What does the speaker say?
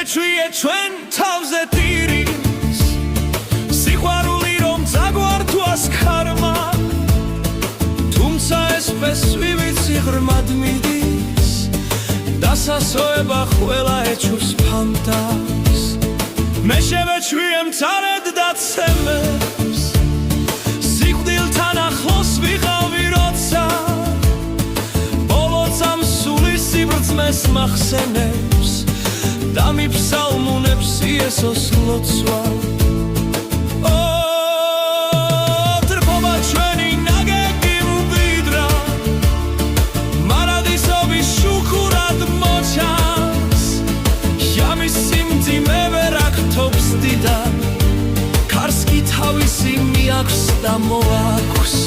მეჩვიე ჩვენ თავზე ტირის სიყვარული რომ წაგვართვას ქარმა თუმცა ეს ფესვი ვიცი ღრმად მიდის დასასოება ყველა ეჩვს ფანტას მე შემეჩვიე მწარედ დაცემებს სიკვდილთან ახლოს ვიყავი როცა ბოლოცამ სული სიბრძნეს მახსენებს და მიფსალმუნებს იესოს ლოცვა დრბობა ჩვენი ნაგები მკვიდრა მარადისობის შუქურად მოჩანს შამის სიმძიმე ვერ აქთობს დიდად ქარს კი თავისი მიაქვს და მოაქვს